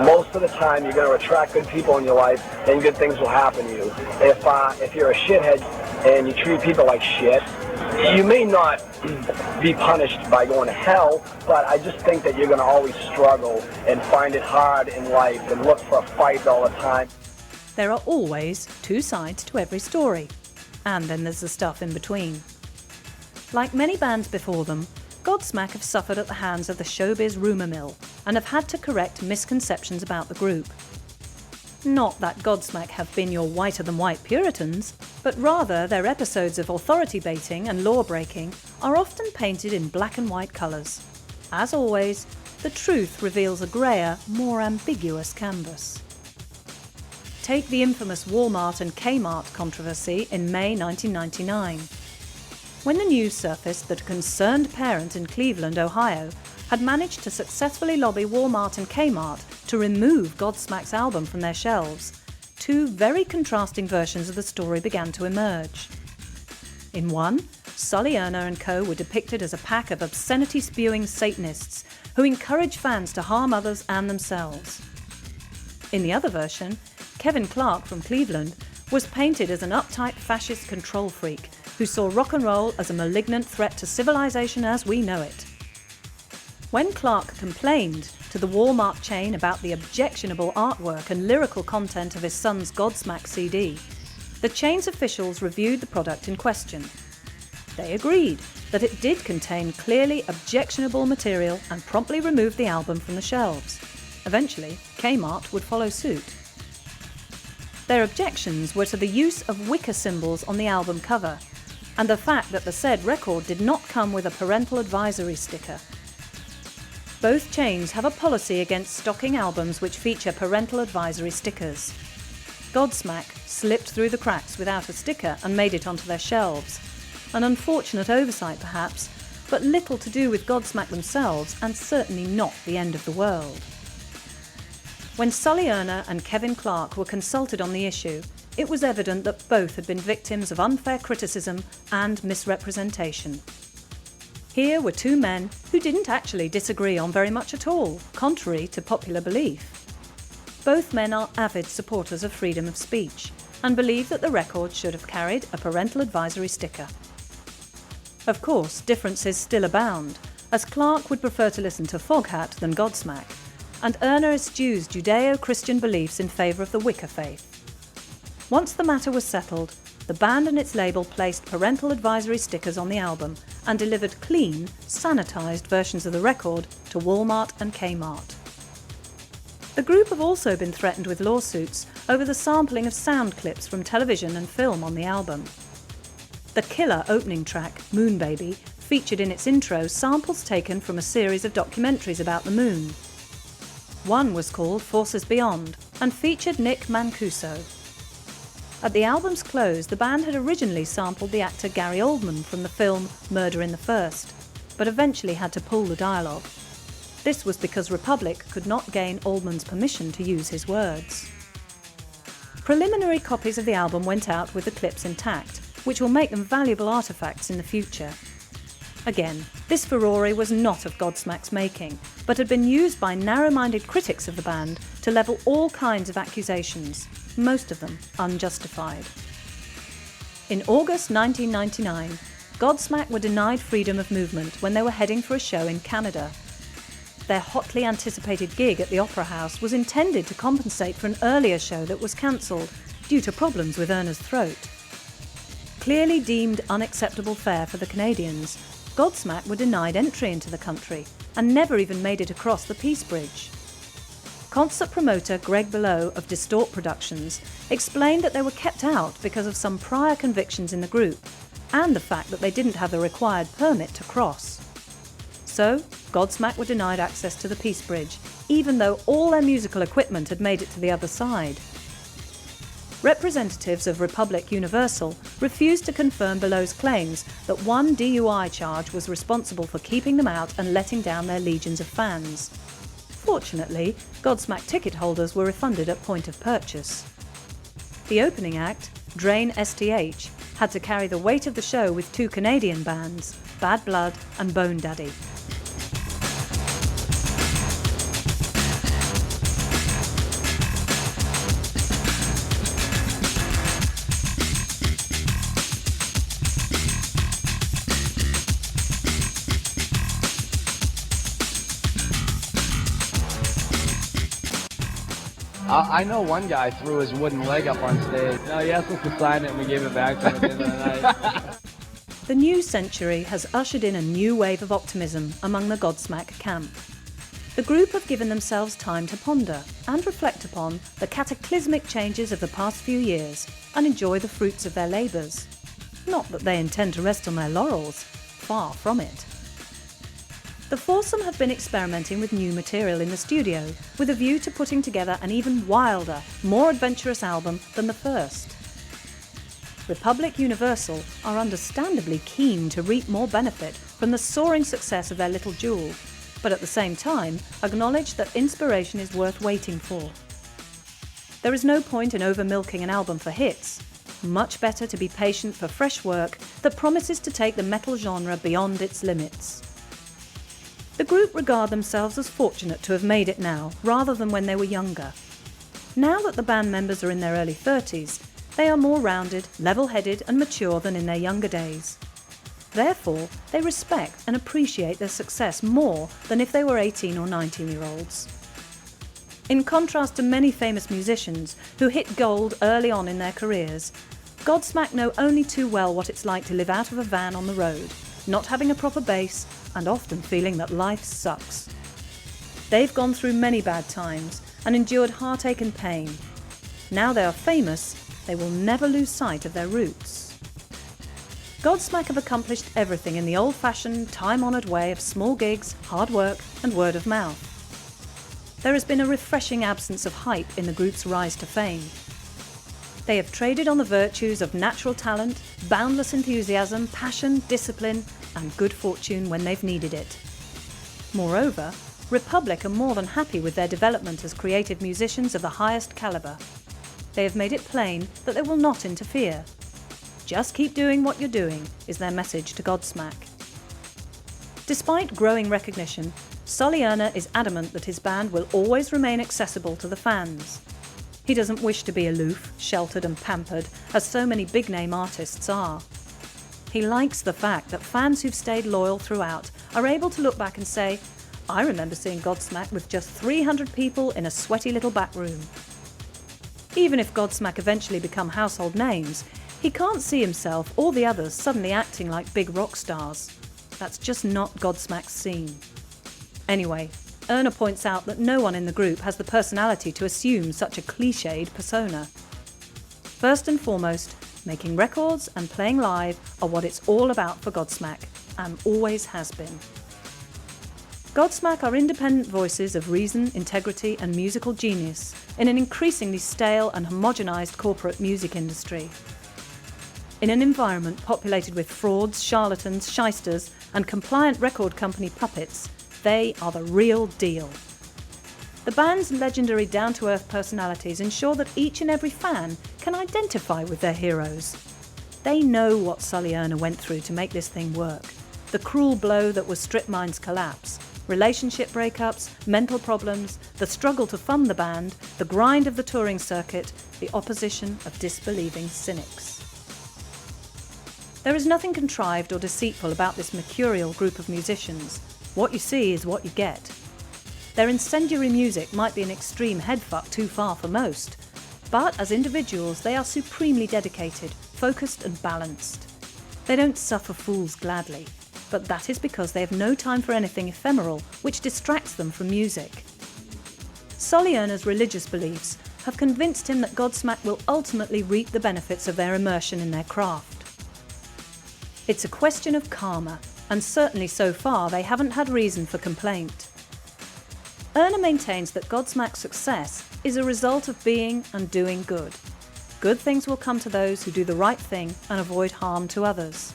most of the time you're going to attract good people in your life and good things will happen to you. If you're a shithead and you treat people like shit, you may not be punished by going to hell, but I just think that you're going to always struggle and find it hard in life and look for a fight all the time. There are always 2 sides to every story. And then there's the stuff in between. Like many bands before them, Godsmack have suffered at the hands of the showbiz rumour mill and have had to correct misconceptions about the group. Not that Godsmack have been your whiter-than-white Puritans, but rather their episodes of authority baiting and law breaking are often painted in black and white colours. As always, the truth reveals a greyer, more ambiguous canvas. Take the infamous Walmart and Kmart controversy in May 1999. When the news surfaced that a concerned parent in Cleveland, Ohio, had managed to successfully lobby Walmart and Kmart to remove Godsmack's album from their shelves, 2 very contrasting versions of the story began to emerge. In one, Sully Erna and co. were depicted as a pack of obscenity-spewing Satanists who encourage fans to harm others and themselves. In the other version, Kevin Clark from Cleveland was painted as an uptight fascist control freak who saw rock and roll as a malignant threat to civilization as we know it. When Clark complained to the Walmart chain about the objectionable artwork and lyrical content of his son's Godsmack CD, the chain's officials reviewed the product in question. They agreed that it did contain clearly objectionable material and promptly removed the album from the shelves. Eventually, Kmart would follow suit. Their objections were to the use of Wicca symbols on the album cover, and the fact that the said record did not come with a parental advisory sticker. Both chains have a policy against stocking albums which feature parental advisory stickers. Godsmack slipped through the cracks without a sticker and made it onto their shelves. An unfortunate oversight perhaps, but little to do with Godsmack themselves and certainly not the end of the world. When Sully Erna and Kevin Clark were consulted on the issue, it was evident that both had been victims of unfair criticism and misrepresentation. Here were two men who didn't actually disagree on very much at all, contrary to popular belief. Both men are avid supporters of freedom of speech and believe that the record should have carried a parental advisory sticker. Of course, differences still abound, as Clark would prefer to listen to Foghat than Godsmack, and Erna eschews Judeo-Christian beliefs in favour of the Wicca faith. Once the matter was settled, the band and its label placed parental advisory stickers on the album and delivered clean, sanitised versions of the record to Walmart and Kmart. The group have also been threatened with lawsuits over the sampling of sound clips from television and film on the album. The killer opening track, Moon Baby, featured in its intro samples taken from a series of documentaries about the moon. One was called Forces Beyond and featured Nick Mancuso. At the album's close, the band had originally sampled the actor Gary Oldman from the film Murder in the First, but eventually had to pull the dialogue. This was because Republic could not gain Oldman's permission to use his words. Preliminary copies of the album went out with the clips intact, which will make them valuable artefacts in the future. Again, this furore was not of Godsmack's making, but had been used by narrow-minded critics of the band to level all kinds of accusations, most of them unjustified. In August 1999, Godsmack were denied freedom of movement when they were heading for a show in Canada. Their hotly anticipated gig at the Opera House was intended to compensate for an earlier show that was cancelled due to problems with Erna's throat. Clearly deemed unacceptable fare for the Canadians, Godsmack were denied entry into the country and never even made it across the Peace Bridge. Concert promoter Greg Below of Distort Productions explained that they were kept out because of some prior convictions in the group and the fact that they didn't have the required permit to cross. So, Godsmack were denied access to the Peace Bridge, even though all their musical equipment had made it to the other side. Representatives of Republic Universal refused to confirm Below's claims that one DUI charge was responsible for keeping them out and letting down their legions of fans. Fortunately, Godsmack ticket holders were refunded at point of purchase. The opening act, Drain STH, had to carry the weight of the show with two Canadian bands, Bad Blood and Bone Daddy. I know one guy threw his wooden leg up on stage. No, he asked us to sign it and we gave it back to him at the end of the night. The new century has ushered in a new wave of optimism among the Godsmack camp. The group have given themselves time to ponder and reflect upon the cataclysmic changes of the past few years and enjoy the fruits of their labours. Not that they intend to rest on their laurels, far from it. The foursome have been experimenting with new material in the studio with a view to putting together an even wilder, more adventurous album than the first. Republic Universal are understandably keen to reap more benefit from the soaring success of their little jewel, but at the same time acknowledge that inspiration is worth waiting for. There is no point in over-milking an album for hits. Much better to be patient for fresh work that promises to take the metal genre beyond its limits. The group regard themselves as fortunate to have made it now, rather than when they were younger. Now that the band members are in their early 30s, they are more rounded, level-headed and mature than in their younger days. Therefore, they respect and appreciate their success more than if they were 18 or 19-year-olds. In contrast to many famous musicians who hit gold early on in their careers, Godsmack know only too well what it's like to live out of a van on the road, not having a proper bass, and often feeling that life sucks. They've gone through many bad times and endured heartache and pain. Now they are famous, they will never lose sight of their roots. Godsmack have accomplished everything in the old-fashioned, time-honoured way of small gigs, hard work and word of mouth. There has been a refreshing absence of hype in the group's rise to fame. They have traded on the virtues of natural talent, boundless enthusiasm, passion, discipline and good fortune when they've needed it. Moreover, Republic are more than happy with their development as creative musicians of the highest calibre. They have made it plain that they will not interfere. Just keep doing what you're doing is their message to Godsmack. Despite growing recognition, Sully Erna is adamant that his band will always remain accessible to the fans. He doesn't wish to be aloof, sheltered and pampered, as so many big-name artists are. He likes the fact that fans who've stayed loyal throughout are able to look back and say, I remember seeing Godsmack with just 300 people in a sweaty little back room. Even if Godsmack eventually become household names, he can't see himself or the others suddenly acting like big rock stars. That's just not Godsmack's scene. Anyway, Erna points out that no one in the group has the personality to assume such a cliched persona. First and foremost, making records and playing live are what it's all about for Godsmack, and always has been. Godsmack are independent voices of reason, integrity and musical genius in an increasingly stale and homogenised corporate music industry. In an environment populated with frauds, charlatans, shysters and compliant record company puppets, they are the real deal. The band's legendary down-to-earth personalities ensure that each and every fan can identify with their heroes. They know what Sully Erna went through to make this thing work. The cruel blow that was Strip Mind's collapse, relationship breakups, mental problems, the struggle to fund the band, the grind of the touring circuit, the opposition of disbelieving cynics. There is nothing contrived or deceitful about this mercurial group of musicians. What you see is what you get. Their incendiary music might be an extreme headfuck too far for most, but as individuals they are supremely dedicated, focused and balanced. They don't suffer fools gladly, but that is because they have no time for anything ephemeral which distracts them from music. Sully Erna's religious beliefs have convinced him that Godsmack will ultimately reap the benefits of their immersion in their craft. It's a question of karma, and certainly so far they haven't had reason for complaint. Erna maintains that Godsmack's success is a result of being and doing good. Good things will come to those who do the right thing and avoid harm to others.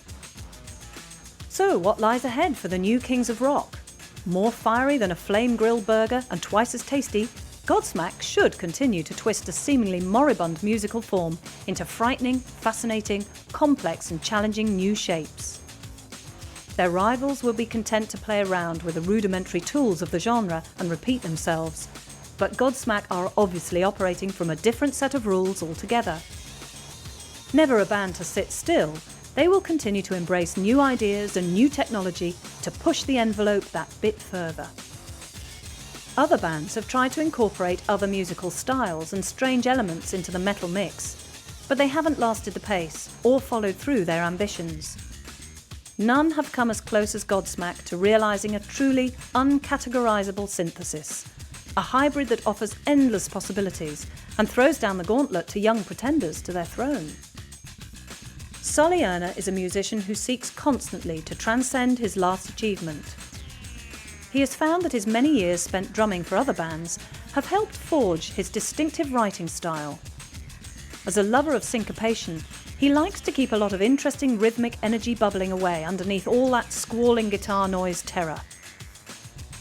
So what lies ahead for the new kings of rock? More fiery than a flame-grilled burger and twice as tasty, Godsmack should continue to twist a seemingly moribund musical form into frightening, fascinating, complex and challenging new shapes. Their rivals will be content to play around with the rudimentary tools of the genre and repeat themselves, but Godsmack are obviously operating from a different set of rules altogether. Never a band to sit still, they will continue to embrace new ideas and new technology to push the envelope that bit further. Other bands have tried to incorporate other musical styles and strange elements into the metal mix, but they haven't lasted the pace or followed through their ambitions. None have come as close as Godsmack to realising a truly uncategorisable synthesis, a hybrid that offers endless possibilities and throws down the gauntlet to young pretenders to their throne. Sully Erna is a musician who seeks constantly to transcend his last achievement. He has found that his many years spent drumming for other bands have helped forge his distinctive writing style. As a lover of syncopation, he likes to keep a lot of interesting rhythmic energy bubbling away underneath all that squalling guitar noise terror.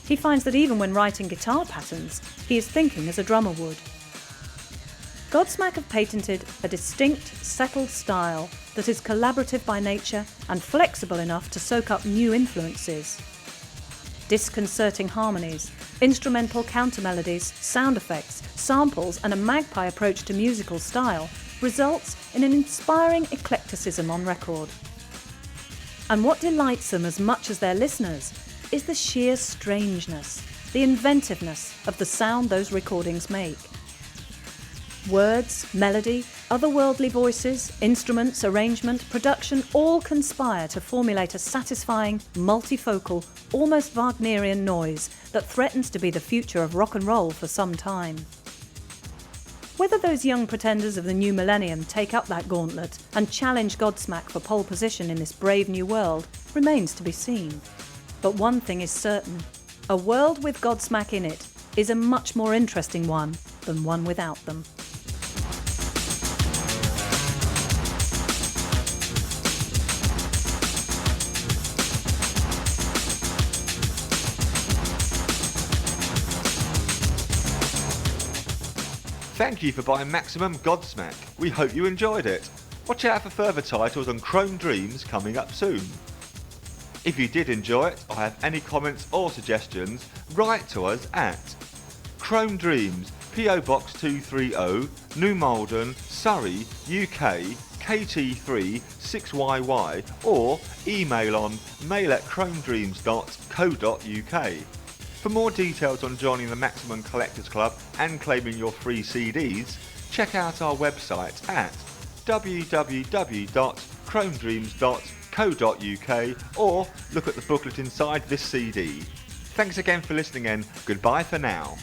He finds that even when writing guitar patterns, he is thinking as a drummer would. Godsmack have patented a distinct, settled style that is collaborative by nature and flexible enough to soak up new influences. Disconcerting harmonies, instrumental counter-melodies, sound effects, samples and a magpie approach to musical style results in an inspiring eclecticism on record. And what delights them as much as their listeners is the sheer strangeness, the inventiveness of the sound those recordings make. Words, melody, otherworldly voices, instruments, arrangement, production all conspire to formulate a satisfying, multifocal, almost Wagnerian noise that threatens to be the future of rock and roll for some time. Whether those young pretenders of the new millennium take up that gauntlet and challenge Godsmack for pole position in this brave new world remains to be seen. But one thing is certain, a world with Godsmack in it is a much more interesting one than one without them. Thank you for buying Maximum Godsmack. We hope you enjoyed it. Watch out for further titles on Chrome Dreams coming up soon. If you did enjoy it or have any comments or suggestions, write to us at Chrome Dreams, PO Box 230, New Malden, Surrey, UK, KT3 6YY, or email on mail@chromedreams.co.uk. For more details on joining the Maximum Collectors Club and claiming your free CDs, check out our website at www.chromedreams.co.uk or look at the booklet inside this CD. Thanks again for listening and goodbye for now.